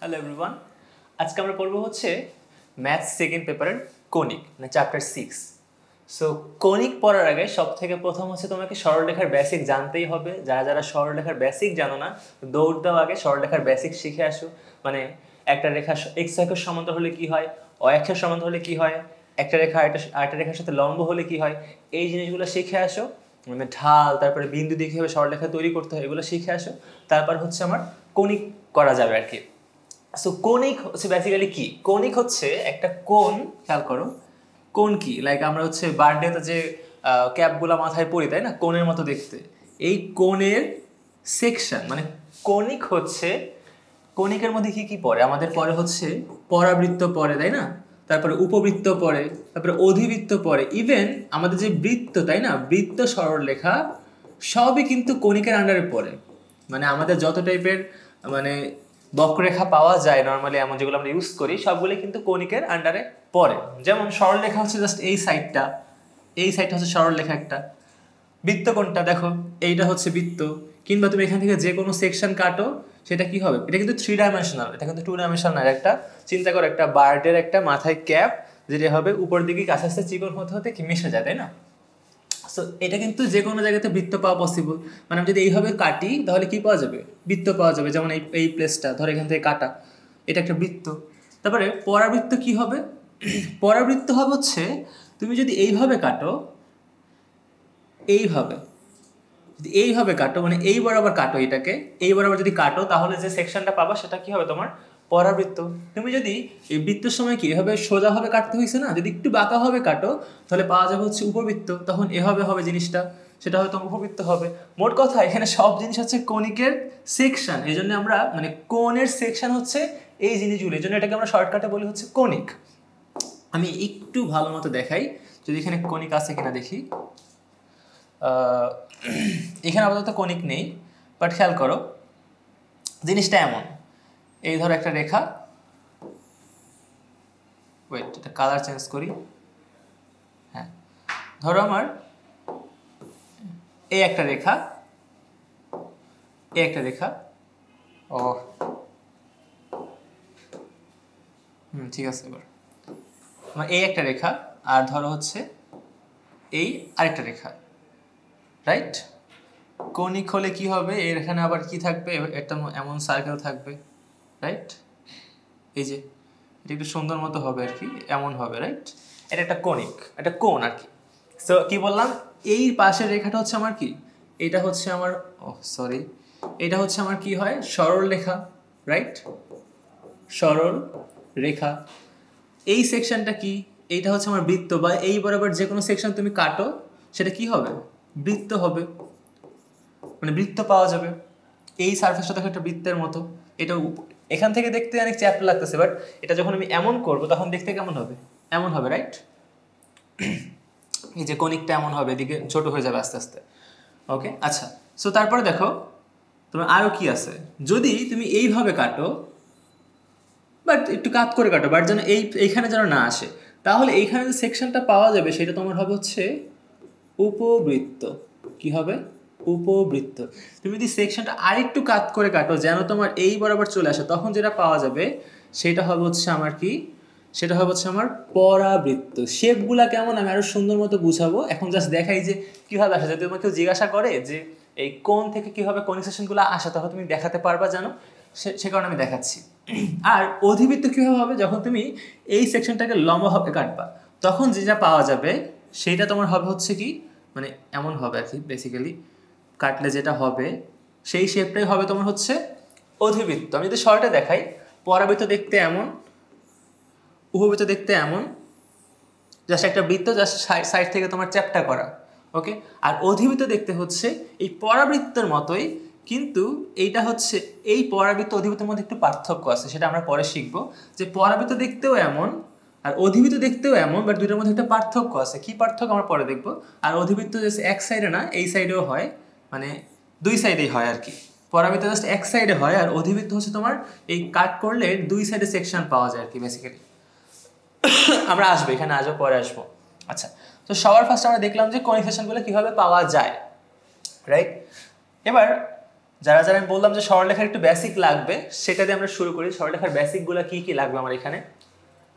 Hello everyone, আজকে আমরা পড়বো হচ্ছে ম্যাথস সেকেন্ড পেপারের কনিক মানে চ্যাপ্টার 6। সো কনিক পড়ার আগে সব থেকে প্রথম হচ্ছে তোমাকে সরলরেখার বেসিক জানতেই হবে। যারা যারা সরলরেখার বেসিক জানো না, দৌড় দাও আগে সরলরেখার বেসিক শিখে আসো। মানে একটা রেখা এক্স অক্ষের সমান্তর হলে কি হয়, অক্ষের সমান্তর হলে কি হয়, একটা রেখা আরেকটা রেখার সাথে লম্ব হলে কি হয়, এই জিনিসগুলো শিখে আসো। মানে ঢাল, তারপরে বিন্দু দিয়ে কীভাবে সরলরেখা তৈরি করতে হয় এগুলো শিখে আসো। তারপর হচ্ছে আমার কনিক করা যাবে আর কি। সো কনিক হচ্ছে বেসিক্যালি কি? কনিক হচ্ছে একটা কোণ, খেয়াল করো কোণ কি, লাইক আমরা হচ্ছে বার্থডেতে যে ক্যাপগুলো মাথায় পরি তাই না, কোণের মতো দেখতে, এই কোণের সেকশন মানে কনিক হচ্ছে। কনিকের মধ্যে কি কি পড়ে আমাদের? পরে হচ্ছে পরাবৃত্ত পড়ে তাই না, তারপরে উপবৃত্ত পড়ে, তারপরে অধিবৃত্ত পড়ে, ইভেন আমাদের যে বৃত্ত তাই না, বৃত্ত সরলরেখা সবই কিন্তু কনিকের আন্ডারে পড়ে। মানে আমাদের যত টাইপের মানে বক্ররেখা পাওয়া যায় নর্মালি, এমন যেগুলো আমরা ইউজ করি সবগুলো কিন্তু কনিকের আন্ডারে পড়ে। যেমন সরলরেখা হচ্ছে জাস্ট এই সাইডটা, এই সাইডটা হচ্ছে সরলরেখা একটা। বৃত্ত কোনটা দেখো, এইটা হচ্ছে বৃত্ত। কিংবা তুমি এখান থেকে যে কোনো সেকশন কাটো, সেটা কি হবে? এটা কিন্তু 3 ডাইমেনশনাল, এটা কিন্তু 2 ডাইমেনশনাল। একটা চিন্তা করো, একটা বার্ডের একটা মাথায় ক্যাপ, যেটা হবে উপর দিকে কাছে আস্তে চিকন হতে হতে কি মিশে যায় তাই না। সো এটা কিন্তু যে কোনো জায়গাতে বৃত্ত পাওয়া পসিবল। মানে আমি যদি এইভাবে কাটি তাহলে কি পাওয়া যাবে? বৃত্ত পাওয়া যাবে। যেমন এই প্লেসটা ধর, এখান থেকে কাটা, এটা একটা বৃত্ত। তারপরে পরাবৃত্ত কি হবে? পরাবৃত্ত হবে হচ্ছে তুমি যদি এইভাবে কাটো, এইভাবে যদি এইভাবে কাটো, মানে এই বরাবর কাটো, এটাকে এই বরাবর যদি কাটো, তাহলে যে সেকশনটা পাবা সেটা কি হবে? তোমার পরাবৃত্ত। তুমি যদি এই বৃত্তের সময় কি এভাবে সোজাভাবে কাটতে হয়েছে না, যদি একটু বাঁকাভাবে কাটো তাহলে পাওয়া যাবে হচ্ছে উপবৃত্ত। তখন এভাবে হবে জিনিসটা, সেটা হয়তো উপবৃত্ত হবে। মোট কথা এখানে সব জিনিস হচ্ছে কনিকের সেকশন। এই জন্য আমরা মানে কোণের সেকশন হচ্ছে এই জিনিসগুলো, এই জন্য এটাকে আমরা শর্টকাটে বলি হচ্ছে কনিক। আমি একটু ভালো মতো দেখাই, যদি এখানে কনিক আছে কিনা দেখি। এখানে আপাতত কনিক নেই, বাট খেয়াল করো জিনিসটা এমন। এই ধরো একটা রেখা, ওয়েট এটা কালার চেঞ্জ করি। হ্যাঁ, ধরো আমার এই একটা রেখা, এই একটা রেখা, ও ঠিক আছে। এবার আমার এই একটা রেখা, আর ধরো হচ্ছে এই আরেকটা রেখা, রাইট? কনিক হলে কি হবে? এর এখানে আবার কি থাকবে? একটা এমন সার্কেল থাকবে, রাইট? এই যে এটা একটু সুন্দর মতো হবে আর কি, এমন হবে, রাইট? এটা একটা কনিক, একটা কোণ আর কি। সো কি বললাম, এই পাশের রেখাটা হচ্ছে আমার কি, এটা হচ্ছে আমার সরি, এটা হচ্ছে আমার কি হয়? সরল রেখা, রাইট? সরল রেখা। এই সেকশনটা কি? এইটা হচ্ছে আমার বৃত্ত, বা এই বরাবর যে কোনো সেকশন তুমি কাটো সেটা কি হবে? বৃত্ত হবে, মানে বৃত্ত পাওয়া যাবে। এই সারফেসটা দেখো একটা বৃত্তের মতো। এটা এখান থেকে দেখতে অনেক চ্যাপ্টা লাগতেছে, বাট এটা যখন আমি এমন করব তখন দেখতে কেমন হবে? এমন হবে, রাইট? এই যে কনিকটা এমন হবে, এদিকে ছোট হয়ে যাবে আস্তে আস্তে। ওকে, আচ্ছা। সো তারপরে দেখো তোমার আরও কি আছে। যদি তুমি এইভাবে কাটো, বাট একটু কাত করে কাটো, বাট যেন এইখানে যেন না আসে, তাহলে এইখানে যে সেকশনটা পাওয়া যাবে সেটা তোমার হবে হচ্ছে উপবৃত্ত। কি হবে? উপবৃত্ত। তুমি যদি সেকশনটা আরেকটু কাত করে কাটো যেন তোমার এই বরাবর চলে আসে, তখন যেটা পাওয়া যাবে সেটা হবে হচ্ছে আমার কি, সেটা হবে হচ্ছে আমার পরাবৃত্ত। শেপগুলা কেমন আমি আরো সুন্দর মতো বুঝাবো, এখন জাস্ট দেখাই যে কিভাবে আসে। যদি তোমাকে কেউ জিজ্ঞাসা করে যে এই কোণ থেকে কিভাবে কনিক আসে, তখন তুমি দেখাতে পারবা জানো, সে কারণে আমি দেখাচ্ছি। আর অধিবৃত্ত কীভাবে হবে? যখন তুমি এই সেকশনটাকে লম্বাভাবে কাটবা, তখন যেটা পাওয়া যাবে সেইটা তোমার হবে হচ্ছে কি, মানে এমন হবে আর কি। বেসিক্যালি কাটলে যেটা হবে সেই শেপটাই হবে তোমার হচ্ছে অধিবৃত্ত। আমি যদি শর্টে দেখাই, পরাবৃত্ত দেখতে এমন, উপবৃত্ত দেখতে এমন, জাস্ট একটা বৃত্ত, জাস্ট সাইড থেকে তোমার চ্যাপ্টা করা। ওকে, আর অধিবৃত্ত দেখতে হচ্ছে এই পরাবৃত্তের মতোই, কিন্তু এইটা হচ্ছে এই পরাবৃত্ত অধিবৃত্তের মধ্যে একটু পার্থক্য আছে, সেটা আমরা পরে শিখবো। যে পরাবৃত্ত দেখতেও এমন আর অধিবৃত্ত দেখতেও এমন, বাট দুইটার মধ্যে একটা পার্থক্য আছে। কি পার্থক্য আমরা পরে দেখবো। আর অধিবৃত্ত জাস্ট এক সাইডে না, এই সাইডেও হয়, মানে দুই সাইডেই হয় আর কি। পরাবৃত্ত জাস্ট এক সাইডে হয়, আর অধিবৃত্ত হচ্ছে তোমার এই কাট করলে দুই সাইডে সেকশন পাওয়া যায় আর কি বেসিক্যালি। আমরা আসবো, এখানে আসবো, পরে আসবো। আচ্ছা, তো সবার ফার্স্ট আমরা দেখলাম যে কনিক সেকশনগুলো কীভাবে পাওয়া যায়, রাইট? এবার যারা যারা আমি বললাম যে সরলরেখার একটু বেসিক লাগবে, সেটা দিয়ে আমরা শুরু করি। সরলরেখার বেসিকগুলো কি কি লাগবে আমার এখানে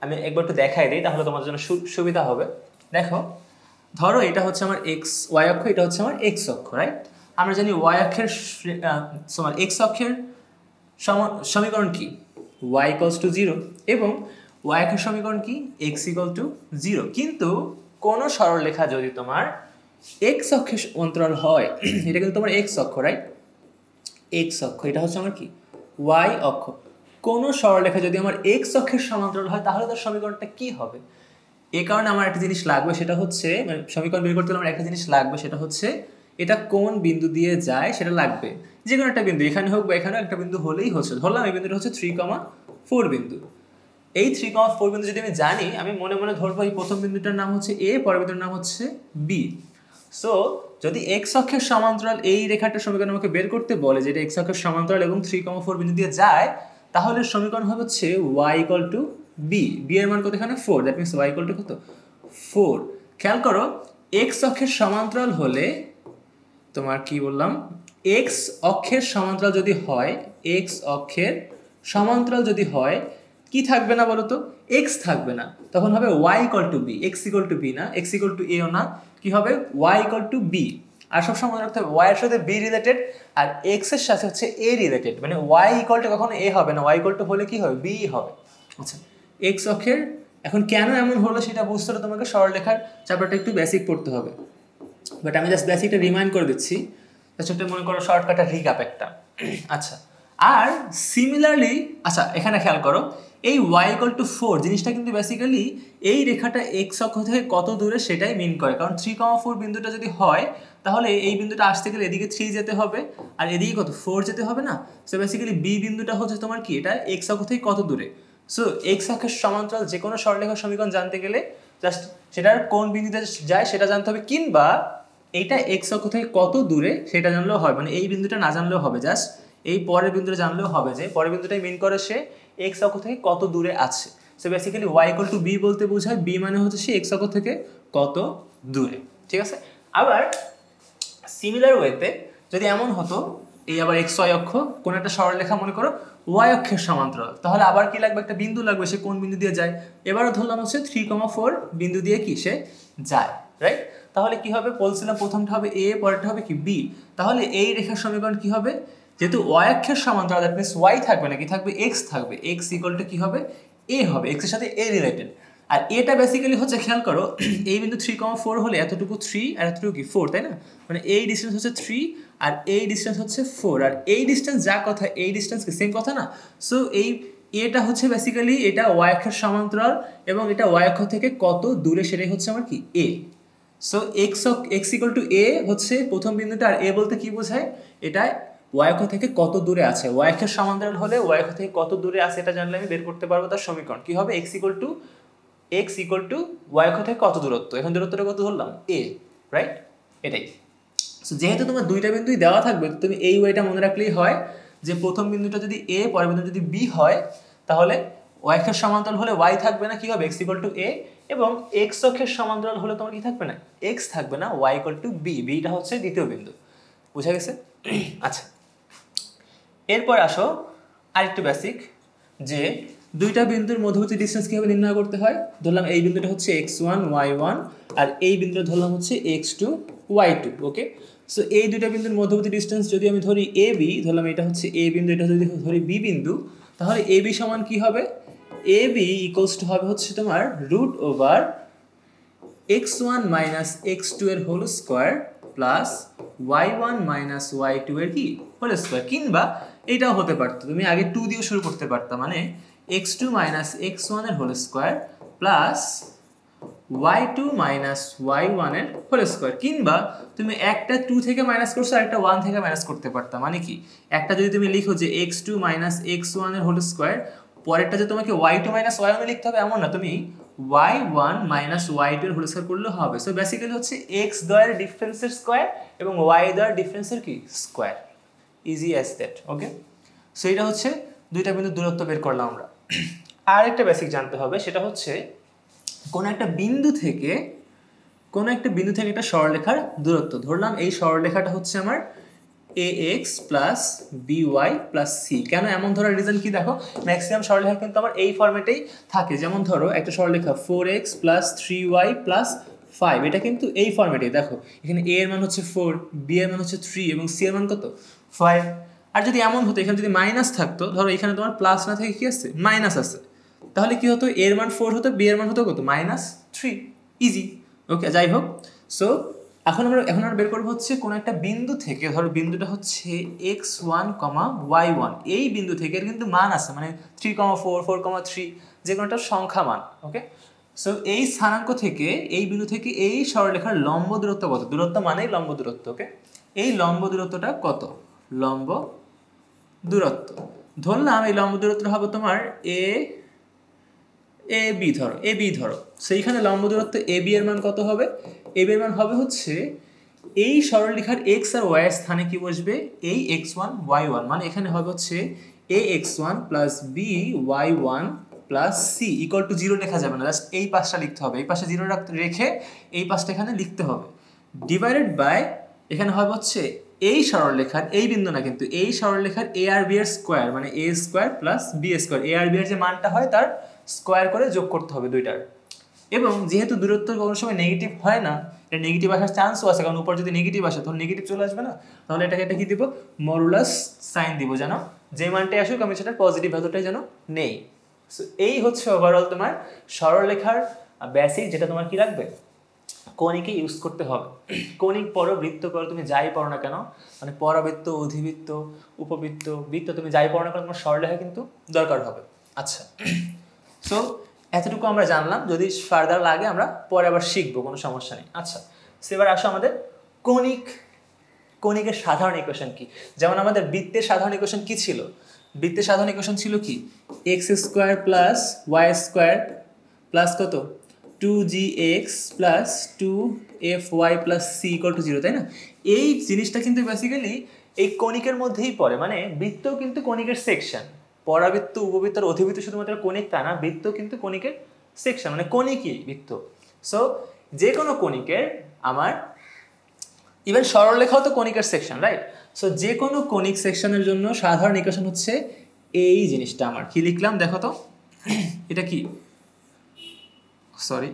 আমি একবার একটু দেখাই দিই, তাহলে তোমাদের জন্য সুবিধা হবে। দেখো, ধরো এটা হচ্ছে আমার এক্স ওয়াই অক্ষ, এটা হচ্ছে আমার এক্স অক্ষ, রাইট? আমরা জানি ওয়াই অক্ষের তোমার এক্স অক্ষের সমীকরণ কি, y ইকুয়ালস টু 0, এবং y অক্ষের সমীকরণ কি, x ইকুয়াল টু 0। কিন্তু কোন সরলরেখা যদি তোমার x অক্ষের সমান্তরাল হয়, এটা কিন্তু তোমার x অক্ষ, রাইট? x অক্ষ, এটা হচ্ছে আমার কি, y অক্ষ। কোন সরলরেখা যদি আমার x অক্ষের সমান্তরাল হয়, তাহলে তার সমীকরণটা কি হবে? এই কারণে আমার একটা জিনিস লাগবে, সেটা হচ্ছে মানে সমীকরণ বের করতে হলে আমার একটা জিনিস লাগবে, সেটা হচ্ছে এটা কোন বিন্দু দিয়ে যায় সেটা লাগবে। যে কোনো একটা বিন্দু, এখানে হোক বা এখানেও একটা বিন্দু হলেই হচ্ছে। ধরলাম এই বিন্দুটা হচ্ছে 3,4 বিন্দু। এই 3,4 বিন্দু যদি আমি জানি, আমি মনে মনে ধরবো এই প্রথম বিন্দুটার নাম হচ্ছে এ, পরের বিন্দুর নাম হচ্ছে বি। সো যদি এক্স অক্ষের সমান্তরাল এই রেখাটার সমীকরণ আমাকে বের করতে বলে, যেটা এক্স অক্ষের সমান্তরাল এবং 3,4 বিন্দু দিয়ে যায়, তাহলে সমীকরণ হবে হচ্ছে y equal to b. B এর মান কত এখানে 4, that means y equal to কত 4। খেয়াল করো, এক্স অক্ষের সমান্তরাল হলে তোমার কি বললাম, এক্স অক্ষের সমান্তরাল যদি হয়, এক্স অক্ষের সমান্তরাল যদি হয়, কি থাকবে না বলো তো, এক্স থাকবে না, তখন হবে y equal to b. X equal to b না, এক্স ইকুয়াল টু এও না, কি হবে y ইকুয়াল টু বি। আর সবসময় মনে রাখতে হবে y এর সাথে বি রিলেটেড আর এক্স এর সাথে হচ্ছে এ রিলেটেড, মানে y ইকুয়াল টু কখনো এ হবে না, y ইকুয়াল টু হলে কি হবে, বি হবে। আচ্ছা, এক্স অক্ষের এখন কেন এমন হলো সেটা বুঝতে হলে তোমাকে সরলরেখার চ্যাপ্টারটা একটু বেসিক পড়তে হবে, বাট আমি জাস্ট বেসিকটা রিমাইন্ড করে দিচ্ছি, ছোট্ট মনে করো শর্টকাট রিক্যাপ একটা। আচ্ছা, আর সিমিলারলি, আচ্ছা এখানে খেয়াল করো, এই y ইকুয়াল টু 4 জিনিসটা কিন্তু বেসিক্যালি এই রেখাটা এক্স অক্ষ থেকে কত দূরে সেটাই মিন করে। কারণ 3,4 বিন্দুটা যদি হয়, তাহলে এই বিন্দুটা আসতে গেলে এদিকে 3 যেতে হবে, আর এদিকে কত 4 যেতে হবে না। সো বেসিক্যালি বি বিন্দুটা হচ্ছে তোমার কি, এটা এক্স অক্ষ থেকে কত দূরে। সো এক্স অক্ষের সমান্তরাল যে কোনো সরলরেখার সমীকরণ জানতে গেলে জাস্ট সেটার কোন বিন্দুতে যায় সেটা জানতে হবে, কিংবা এইটা এক্স অক্ষ থেকে কত দূরে সেটা জানলেও হয়, মানে এই বিন্দুটা না জানলেও হবে, জাস্ট এই পরের বিন্দুটা জানলেও হবে, যে পরের বিন্দুটাই মিন করে সে এক্স অক্ষ থেকে কত দূরে আছে। So basically y equal to b বলতে বোঝায় বি মানে হচ্ছে সে এক্স অক্ষ থেকে কত দূরে, ঠিক আছে? আবার সিমিলার ওয়েতে যদি এমন হতো, এই আবার এক্স ওয়াই অক্ষ কোন একটা সরলরেখা মনে করো ওয়াই অক্ষের সমান্তরাল, তাহলে আবার কি লাগবে, একটা বিন্দু লাগবে, সে কোন বিন্দু দিয়ে যায়। এবারও ধরলাম হচ্ছে 3,4 বিন্দু দিয়ে কি সে যায়, রাইট? তাহলে কি হবে, বলছিলাম প্রথমটা হবে এ, পরেরটা হবে কি বি। তাহলে এই রেখার সমীকরণ কি হবে, যেহেতু ওয়াই অক্ষের সমান্তরাল, দ্যাট মিনস ওয়াই থাকবে না, কি থাকবে, এক্স থাকবে। এক্স ইকুয়াল টু কি হবে, এ হবে, এক্স এর সাথে এ রিলেটেড। আর এটা বেসিক্যালি হচ্ছে, খেয়াল করো, এই বিন্দু 3,4 হলে এতটুকু 3 আর এতটুকু কি 4, তাই না? মানে এই ডিস্টেন্স হচ্ছে 3 আর এই ডিস্টেন্স হচ্ছে 4, আর এই ডিস্টেন্স যা কথা এই ডিস্টেন্স কি সেম কথা না। সো এই এটা হচ্ছে বেসিক্যালি এটা ওয়াই অক্ষের সমান্তরাল, এবং এটা ওয়াই অক্ষ থেকে কত দূরে সেটাই হচ্ছে আমার কি এ। সো এক্স ইকুয়াল টু এ হচ্ছে প্রথম বিন্দুটা, আর এ বলতে কি বোঝায়, এটা ওয়াই অক্ষ থেকে কত দূরে আছে। ওয়াই অক্ষের সমান্তরাল হলে ওয়াই অক্ষ থেকে কত দূরে আছে এটা জানলে আমি বের করতে পারবো তার সমীকরণ। কি হবে, এক্স ইকুয়াল টু ওয়াই অক্ষ থেকে কত দূরত্ব, এখন দূরত্বটা কত ধরলাম, এ, রাইট? এটাই। সো যেহেতু তোমার দুইটা বিন্দুই দেওয়া থাকবে, তুমি এই ওয়েটা মনে রাখলেই হয় যে প্রথম বিন্দুটা যদি এ, পরের বিন্দু যদি বি হয়, তাহলে ওয়াই অক্ষের সমান্তরাল হলে ওয়াই থাকবে না, কি হবে, এক্স ইকুয়াল টু এ, এবং এক্স অক্ষের সমান্তরাল হলে তোমার কি থাকবে না, এক্স থাকবে না, y equal to b. Beta হচ্ছে দ্বিতীয় বিন্দু, বুঝা গেছে? আচ্ছা, এরপর আসো আরেকটু বেসিক, যে দুইটা বিন্দুর মধ্যবর্তী ডিস্টেন্স কিভাবে নির্ণয় করতে হয়। ধরলাম এই বিন্দুটা হচ্ছে x1 y1, আর এই বিন্দুটা ধরলাম হচ্ছে x2 y2, ওকে? সো এই দুইটা বিন্দুর মধ্যবর্তী ডিস্টেন্স যদি আমি ধরি এ বি, ধরলাম এটা হচ্ছে এ বিন্দু, এটা যদি ধরি বি বিন্দু, তাহলে এ বি সমান কি হবে, এ বি ইকুয়ালস টু হবে হচ্ছে তোমার root over x1 minus x2 এর whole square plus y1 minus y2 এর কি হোল স্কোয়ার, কিংবা এটাও হতে পারতো, তুমি আগে 2 দিয়ে শুরু করতে পারতা, মানে x2 মাইনাস x1 এর whole square plus y2 minus y1 এর হোল স্কোয়ার, কিংবা তুমি একটা 2 থেকে মাইনাস করছো আর একটা 1 থেকে মাইনাস করতে পারতা। মানে কি, একটা যদি তুমি লিখো যে x2 মাইনাস x1 এর হোল স্কোয়ার, পরেরটা যে তোমাকে y2 মাইনাস y1 এ লিখতে হবে এমন না, তুমি y1 মাইনাস y2 এর হোল স্কোয়ার করলে হবে। সো বেসিক্যালি হচ্ছে x দ্বয়ের ডিফারেন্সের স্কোয়ার এবং y দ্বয়ের ডিফারেন্সের কি square, easy as that, okay? So এটা হচ্ছে দুইটা বিন্দুর দূরত্ব বের করলাম আমরা। আর একটা বেসিক জানতে হবে, সেটা হচ্ছে কোন একটা বিন্দু থেকে একটা সরলরেখার দূরত্ব। ধরলাম এই সরলরেখাটা হচ্ছে আমার ax plus by plus c। কেন এমন ধরার রিজন কি দেখো, ম্যাক্সিমাম সরলরেখা কিন্তু আমার এই ফরম্যাটেই থাকে। যেমন ধরো একটা সরলরেখা 4x প্লাস 3y প্লাস 5, এটা কিন্তু এই ফরম্যাটেই। দেখো এখানে a এর মান হচ্ছে 4, b এর মান হচ্ছে 3 এবং c এর মান কত 5। আর যদি এমন হতো এখানে যদি মাইনাস থাকতো, ধরো এখানে তোমার প্লাস না থেকে কি আছে মাইনাস আছে, তাহলে কি হতো a এর মান 4 হতো, b এর মান হতো কত -3। ইজি। ওকে, যাই হোক। সো এখন আমরা বের করবো হচ্ছে কোনো একটা বিন্দু থেকে, ধরো বিন্দুটা হচ্ছে x1, y1, এই বিন্দু থেকে এর কিন্তু মান আছে, মানে 3,4, 4,3, যে কোনো একটা সংখ্যা মান। ওকে, সো এই স্থানাঙ্ক থেকে এই বিন্দু থেকে এই সরলরেখার লম্ব দূরত্ব কত, দূরত্ব মানেই লম্ব দূরত্ব। ওকে, এই লম্ব দূরত্বটা কত, লম্ব দূরত্ব ধরলাম এই লম্ব দূরত্ব হবে তোমার এ বি ধরো। সেইখানে লম্ব দূরত্ব এ বি এর মান কত হবে, এ বি এর মান হবে হচ্ছে এই সরলরেখার এক্স আর ওয়াই এর স্থানে কি বসবে, এই x1 y1, মানে এখানে হবে হচ্ছে ax1 plus by1 plus c equal to 0 লেখা যাবে না, জাস্ট এই পাশটা লিখতে হবে, এই পাশে 0 রেখে এই পাশটা এখানে লিখতে হবে, ডিভাইডেড বাই এখানে হবে হচ্ছে এই সরলরেখার, এই বিন্দু না কিন্তু, এই সরলরেখার এ আর বি এর স্কোয়ার, মানে এ স্কোয়ার প্লাস বি স্কোয়ার, এ আর বি এর যে মানটা হয় তার স্কোয়ার করে যোগ করতে হবে দুইটার। এবং যেহেতু দূরত্ব কোনো সময় নেগেটিভ হয় না, এটা নেগেটিভ আসার চান্সও আছে, কারণ উপর যদি নেগেটিভ আসে তখন নেগেটিভ চলে আসবে না, তাহলে এটা কি দিব, মডুলাস সাইন দিব, যেন যে মানটাই আসুক আমি সেটার পজিটিভ ভ্যালুটাই যেন নেই। সো এই হচ্ছে ওভারঅল তোমার সরলরেখার বেসিক, যেটা তোমার কি রাখবে, কণিকে ইউজ করতে হবে। কণিক পড়ো, বৃত্ত করো, তুমি যাই পড়ো না কেন, মানে পরাবৃত্ত, অধিবৃত্ত, উপবৃত্ত, বৃত্ত, তুমি যাই পড়ো না কেন তোমার সরলরেখা কিন্তু দরকার হবে। আচ্ছা, সো এতটুকু আমরা জানলাম, যদি ফার্দার লাগে আমরা পরে আবার শিখবো, কোনো সমস্যা নেই। আচ্ছা, সেবার আসো আমাদের কণিকের সাধারণ ইকুয়েশন কি। যেমন আমাদের বৃত্তের সাধারণ ইকুয়েশন কি ছিল, বৃত্তের সাধারণ ইকুয়েশন ছিল কি, x square plus y square plus কত 2gx plus 2fy plus c equal to 0, তাই না? এই জিনিসটা কিন্তু বেসিক্যালি এই কণিকের মধ্যেই পড়ে, মানে বৃত্ত কিন্তু কণিকের সেকশন, পরাবৃত্ত, উপবৃত্ত আর অধিবৃত্ত শুধুমাত্র কণিক তা না, বৃত্ত কিন্তু কণিকের সেকশন, মানে কণিকই বৃত্ত। সো যে কোনো কণিকের আমার ইভেন সরলরেখাও তো কণিকের সেকশন, রাইট? সো যে কোনো কণিক সেকশনের জন্য সাধারণ ইকুয়েশন হচ্ছে এই জিনিসটা। আমার কি লিখলাম দেখো তো, এটা কি, সরি,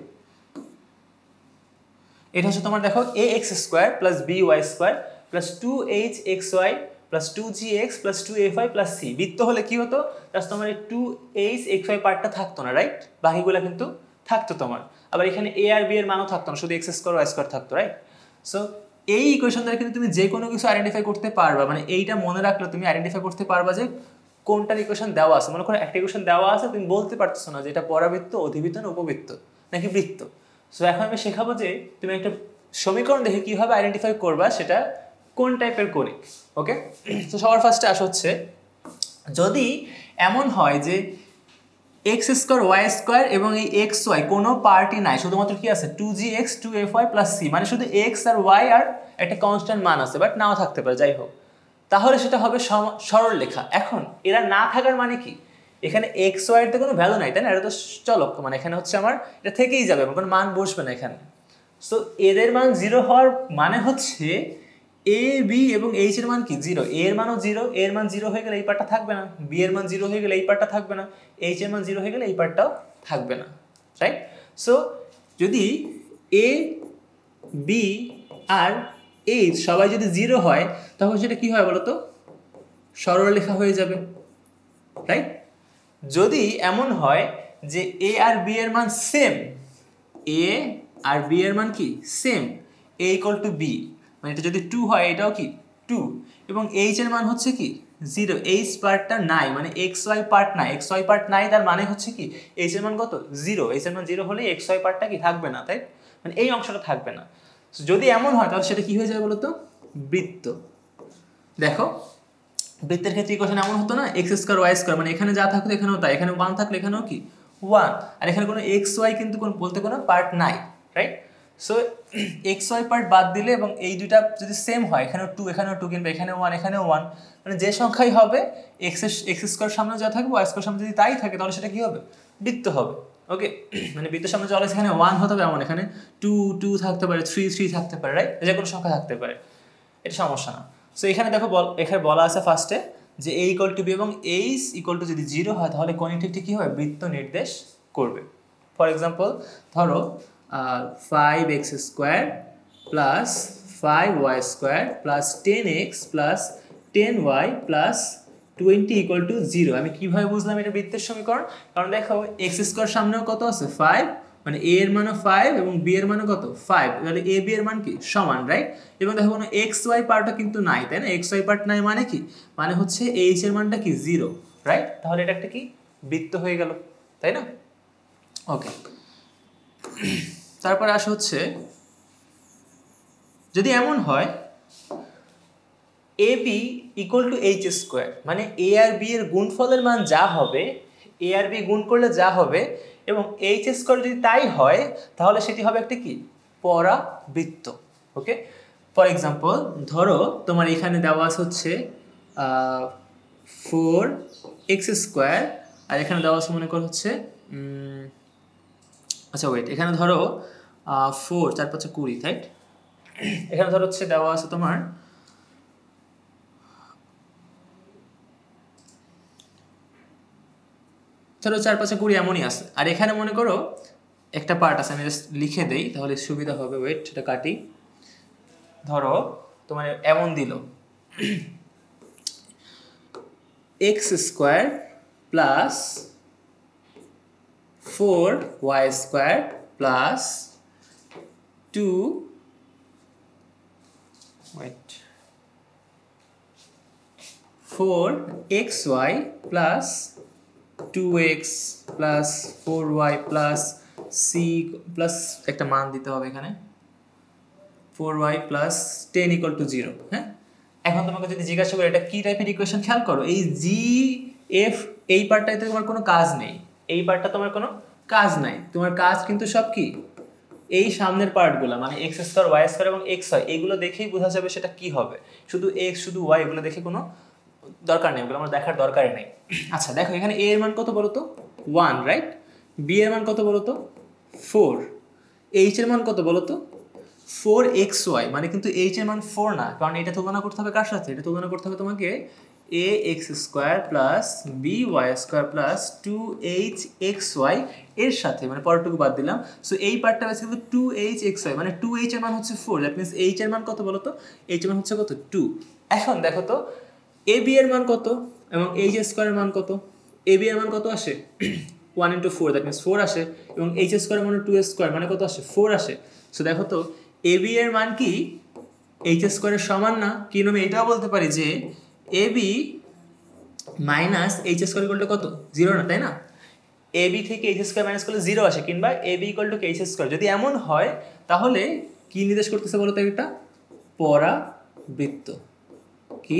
এটা হচ্ছে তোমার দেখো ax square plus by square plus 2hxy plus 2gx plus 2fy plus c। বৃত্ত হলে কি হতো, জাস্ট তোমার এই 2hxy পার্টটা থাকতো না, রাইট? বাকিগুলো কিন্তু থাকতো তোমার। আবার এখানে a আর b এর মানও থাকতো না, শুধু x স্কোয়ার y স্কোয়ার থাকতো, রাইট? সো এই ইকুয়েশন দ্বারা কিন্তু তুমি যে কোনো কিছু আইডেন্টিফাই করতে পারবা, মানে এইটা মনে রাখলে তুমি আইডেন্টিফাই করতে পারবা যে কোনটার ইকুয়েশন দেওয়া আছে। মনে করো একটা ইকুয়েশন দেওয়া আছে, তুমি বলতে পারতেছো না যে এটা পরাবৃত্ত, অধিবৃত্ত না উপবৃত্ত নাকি বৃত্ত। সো এখন আমি শেখাবো যে তুমি একটা সমীকরণ দেখে কীভাবে আইডেন্টিফাই করবা সেটা কোন টাইপের কণিক। ওকে, তো সবার ফার্স্টে আসা হচ্ছে, যদি এমন হয় যে এক্স স্কোয়ার ওয়াই স্কোয়ার এবং এই এক্স ওয়াই কোনো পার্টই নাই, শুধুমাত্র কি আছে 2gx 2fy প্লাস c, মানে শুধু এক্স আর ওয়াই আর একটা কনস্ট্যান্ট মান আছে, বাট নাও থাকতে পারে, যাই হোক, তাহলে সেটা হবে সরলরেখা। এখন এরা না থাকার মানে কি, এখানে এক্স ওয়াই এর তো কোনো ভ্যালু নাই, তাই না? এটা তো চলক, মানে এখানে হচ্ছে আমার এটা থেকেই যাবে, কোনো মান বসবে না এখানে। সো এদের মান 0 হওয়ার মানে হচ্ছে এ বি এবং এইচ এর মান কি 0, এ এর মানও 0, এর মান 0 হয়ে গেলে এই পার্টটা থাকবে না, বি এর মান 0 হয়ে গেলে এই পার্টটা থাকবে না, এইচ এর মান 0 হয়ে গেলে এই পার্টটাও থাকবে না, রাইট? সো যদি এ বি আর এইচ সবাই যদি 0 হয়, তখন সেটা কি হয় বলো তো, সরলরেখা হয়ে যাবে, রাইট? যদি এমন হয় যে এ আর বি এর মান সেম, এ আর বি এর মান কি same, a equal to b, মানে এটা যদি 2 হয় এটাও কি 2, এবং এইচ এর মান হচ্ছে কি 0, এইচ পার্টটা নাই, মানে এক্স ওয়াই পার্ট নাই, এক্স ওয়াই পার্ট নাই, তার মানে হচ্ছে কি এইচ এর মান কত 0, এইচ এর মান 0 হলে এক্স ওয়াই পার্টটা কি থাকবে না, তাই মানে এই অংশটা থাকবে না। যদি এমন হয় তাহলে সেটা কি হয়ে যাবে বলতো, বৃত্ত। দেখো বৃত্তের ক্ষেত্রে ইকুয়েশন এমন হতো না, এক্স স্কোয়ার ওয়াই স্কোয়ার, মানে এখানে যা থাকতো এখানেও তাই, এখানে 1 থাকলে এখানেও কি 1, আর এখানে কোনো এক্স ওয়াই কিন্তু বলতে কোনো পার্ট নাই, right? So x y part বাদ দিলে এবং এই দুইটা যদি সেম হয়, এখানেও 2 এখানেও 2, কিংবা এখানেও 1 এখানেও 1, মানে যে সংখ্যাই হবে এক্স স্কোয়ার সামনে যা থাকবে ওয়াই স্কোয়ার সামনে যদি তাই থাকে, তাহলে সেটা কি হবে, বৃত্ত হবে। ওকে, মানে বৃত্তের সামনে চলে এখানে 1 হতে হবে, এমন এখানে 2 2 থাকতে পারে, 3 3 থাকতে পারে, রাইট? যে কোনো সংখ্যা থাকতে পারে, এটা সমস্যা না। সো এখানে দেখো এখানে বলা আছে ফার্স্টে যে a ইকুয়াল টু b এবং h ইকুয়াল টু যদি 0 হয় তাহলে কনিক ঠিক কী হবে, বৃত্ত নির্দেশ করবে। ফর এক্সাম্পল ধরো 5x square plus 5y square plus 10x plus 10y plus 20 equal to 0। আমি কীভাবে বুঝলাম এটা বৃত্তের সমীকরণ? কারণ দেখো এক্স স্কোয়ার সামনেও কত আছে 5, মানে a এর মানও 5 এবং b এর মানও কত 5, তাহলে a b এর মান কি সমান, রাইট? এবং দেখো কোনো এক্স ওয়াই পার্টও কিন্তু নাই, তাই না? এক্স ওয়াই পার্ট নাই মানে কি, মানে হচ্ছে h এর মানটা কি 0, রাইট? তাহলে এটা একটা কি বৃত্ত হয়ে গেল, তাই না? ওকে, তারপরে আসা হচ্ছে যদি এমন হয় A B equal to H square, মানে এ আর বি এর গুণফলের মান যা হবে, এ আর বি গুণ করলে যা হবে এবং এইচ স্কোয়ার যদি তাই হয় তাহলে সেটি হবে একটা কি পরাবৃত্ত। ওকে, ফর এক্সাম্পল ধরো তোমার এখানে দেওয়া আছে হচ্ছে 4x স্কোয়ার আর এখানে দেওয়া আছে মনে করো হচ্ছে আচ্ছা ওয়েট, এখানে ধরো 4 4 5 20, রাইট? এখানে ধরো হচ্ছে দেওয়া আছে তোমার ধরো 4 5 20 এমনই আছে, আর এখানে মনে করো একটা পার্ট আছে, আমি জাস্ট লিখে দেই তাহলে সুবিধা হবে। ওয়েট, এটা কাটি। ধরো তোমার এমন দিল x square plus 4y square plus 2 4xy plus 2x plus 4y plus c plus একটা মান দিতে হবে এখানে 4y প্লাস 10 ইকুয়াল টু 0। হ্যাঁ, এখন তোমাকে যদি জিজ্ঞাসা করে এটা কি টাইপের ইকুয়েশন, খেয়াল করো এই জি এফ এই পার্টটাতে তোমার কোনো কাজ নেই, এই পার্টটা তোমার কোনো কাজ নাই, তোমার কাজ কিন্তু সব কি এই সামনের পার্টগুলো, মানে এক্স স্কোয়ার ওয়াই স্কোয়ার এবং এক্স ওয়াই, এইগুলো দেখেই বোঝা যাবে সেটা কি হবে। শুধু এক্স শুধু ওয়াই এগুলো দেখে কোনো দরকার নেই, ওগুলো আমার দেখার দরকারই নেই। আচ্ছা দেখো এখানে এ এর মান কত বলো তো 1, রাইট? বি এর মান কত বলো তো 4, এইচ এর মান কত বলো তো 4xy, মানে কিন্তু এইচ এর মান 4 না, কারণ এটা তুলনা করতে হবে কার সাথে, এটা তুলনা করতে হবে তোমাকে ax square plus by square plus 2hxy এর সাথে, মানে পরেরটুকু বাদ দিলাম। সো এই পার্টটা আছে কিন্তু 2hxy, মানে 2h এর মান হচ্ছে 4, দ্যাট মিনস h এর মান কত বলো তো, h এর মান হচ্ছে কত 2। এখন দেখো তো ab এর মান কত এবং h স্কোয়ারের মান কত, ab এর মান কত আসে 1 into 4, দ্যাট মিনস 4 আসে, এবং h স্কোয়ার মানে 2 স্কোয়ার মানে কত আসে 4 আসে। সো দেখো তো ab এর মান কি h স্কোয়ারের সমান না, কি আমি এটাও বলতে পারি যে ab minus h square equal to কত 0 না, তাই না? ab থেকে h স্কোয়ার মাইনাস করলে 0 আসে, কিংবা ab equal to h square. যদি এমন হয় তাহলে কি নির্দেশ করতেছে বলো তো, এটা পরাবৃত্ত, কি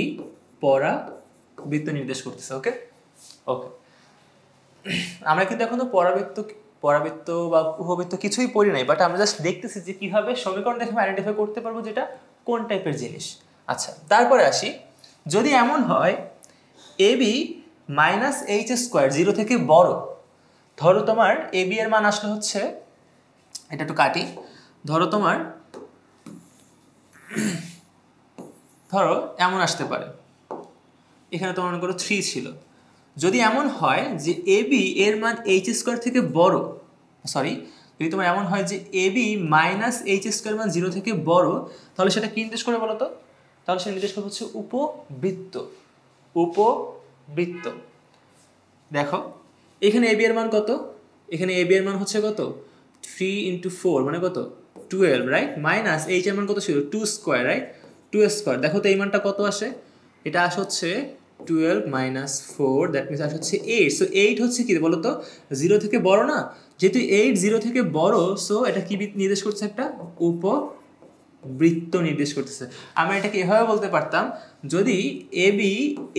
পরাবৃত্ত নির্দেশ করতেছে। ওকে ওকে, আমরা কিন্তু এখনো পরাবৃত্ত বা উপবৃত্ত কিছুই পড়ি নাই, বাট আমরা জাস্ট দেখতেছি যে কিভাবে সমীকরণ দেখে আইডেন্টিফাই করতে পারবো যেটা কোন টাইপের জিনিস। আচ্ছা তারপরে আসি, যদি এমন হয় ab মাইনাস এইচ স্কোয়ার 0 থেকে বড়, ধরো তোমার ab এর মান আসলে হচ্ছে, এটা একটু কাটি, ধরো তোমার ধরো এমন আসতে পারে, এখানে তোমার মনে করো 3 ছিল, যদি এমন হয় যে ab এর মান এইচ স্কোয়ার থেকে বড়, সরি যদি তোমার এমন হয় যে ab মাইনাস এইচ স্কোয়ার মান 0 থেকে বড়, তাহলে সেটা কি নির্দেশ করে বলো তো, তাহলে সেটা নির্দেশ করে হচ্ছে উপবৃত্ত। উপবৃত্ত দেখো এখানে ab এর মান কত, এখানে ab এর মান হচ্ছে কত 3 into 4 মানে কত 12, রাইট? মাইনাস এইচ এর মান কত ছিল 2 স্কোয়ার, রাইট? 2 স্কোয়ার, দেখো তো এই মানটা কত আসে, এটা আসে হচ্ছে 12 মাইনাস 4, দ্যাট মিনস আসে হচ্ছে 8। সো 8 হচ্ছে কি বলো তো 0 থেকে বড় না, যেহেতু 8 0 থেকে বড়, সো এটা কি নির্দেশ করছে, একটা উপবৃত্ত নির্দেশ করতেছে। আমরা এটাকে এভাবে বলতে পারতাম, যদি ab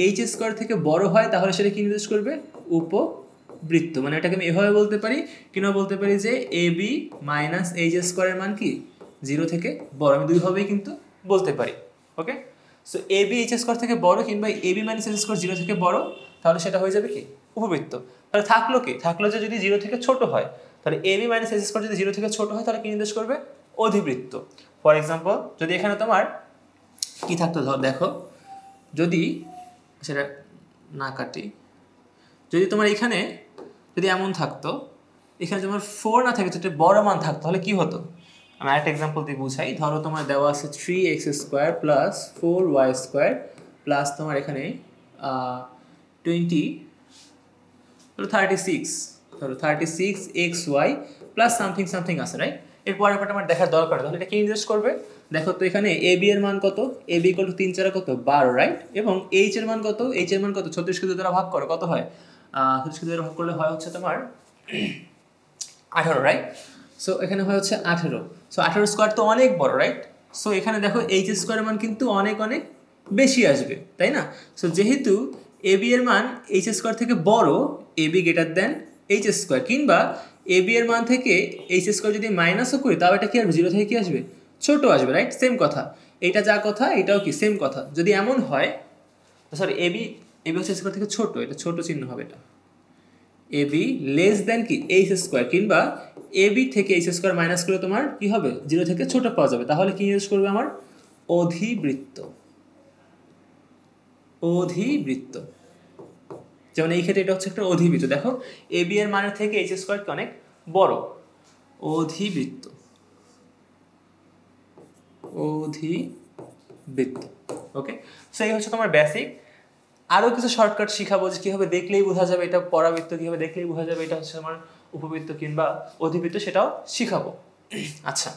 এইচ স্কোয়ার থেকে বড় হয় তাহলে সেটা কি নির্দেশ করবে উপবৃত্ত, মানে এটাকে আমি এভাবে বলতে পারি, কিংবা বলতে পারি যে ab মাইনাস এইচ স্কোয়ারের মান কি 0 থেকে বড়, আমি দুইভাবেই কিন্তু বলতে পারি। ওকে, সো ab এইচ স্কোয়ার থেকে বড় কিংবা ab মাইনাস এইচ স্কোয়ার 0 থেকে বড়, তাহলে সেটা হয়ে যাবে কি উপবৃত্ত। তাহলে থাকলো কি, থাকলো যে যদি 0 থেকে ছোট হয়, তাহলে ab মাইনাস এইচ স্কোয়ার যদি 0 থেকে ছোট হয় তাহলে কি নির্দেশ করবে অধিবৃত্ত। ফর এক্সাম্পল যদি এখানে তোমার কি থাকতো ধর দেখো, যদি সেটা না কাটি, যদি তোমার এখানে যদি এমন থাকতো, এখানে তোমার 4 না থাকে, যেটা বড় মান থাকতো, তাহলে কি হতো? আমি আরেকটা এক্সাম্পল দিয়ে বুঝাই। ধরো তোমার দেওয়া আছে 3x² প্লাস 4y² প্লাস তোমার এখানে 20 ধরো 36, ধরো 36xy প্লাস সামথিং সামথিং আছে, রাইট? এর পরের পার্ট আমার দেখার দরকার, তাহলে এটা কি নির্দেশ করবে? দেখো তো এখানে এ বি এর মান কত, এ বি ইকুয়াল টু 3 4 কত 12, রাইট? এবং এইচ এর মান কত, এইচ এর মান কত 36 কে 2 দ্বারা ভাগ করো, কত হয়? 36 কে 2 দ্বারা ভাগ করলে হয় হচ্ছে তোমার 18, রাইট? সো এখানে হয় হচ্ছে 18। সো 18 স্কোয়ার তো অনেক বড়, রাইট? সো এখানে দেখো এইচ স্কোয়ারের মান কিন্তু অনেক অনেক বেশি আসবে, তাই না? সো যেহেতু এ বি এর মান এইচ স্কোয়ার থেকে বড়, A B greater than H square, কিংবা এ বি এর মান থেকে এইচ স্কোয়ার যদি মাইনাসও করি, তাও এটা কি আসবে? 0 থেকে কি আসবে? ছোট আসবে, রাইট? সেম কথা, এইটা যা কথা এটাও কি সেম কথা। যদি এমন হয়, সরি এবি, এবি হচ্ছে স্কোয়ার থেকে ছোট, এটা ছোট চিহ্ন হবে, এটা এ বি লেস দেন কি এইচ স্কোয়ার, কিংবা এ বি থেকে এইচ স্কোয়ার মাইনাস করলে তোমার কি হবে? 0 থেকে ছোট পাওয়া যাবে, তাহলে কি ইউজ করবে? আমার অধিবৃত্ত। অধিবৃত্ত, যেমন এই ক্ষেত্রে এটা হচ্ছে একটা অধিবৃত্ত। দেখো এ বি এর মানের থেকে এইচ স্কোয়ার কি অনেক বড়, অধিবৃত্ত। অধিবৃত্ত, ওকে? সো এই হচ্ছে তোমার বেসিক। আরও কিছু শর্টকাট শিখাবো যে কীভাবে দেখলেই বোঝা যাবে এটা পরাবৃত্ত, কীভাবে দেখলেই বোঝা যাবে এটা হচ্ছে আমার উপবৃত্ত কিংবা অধিবৃত্ত, সেটাও শিখাবো। আচ্ছা।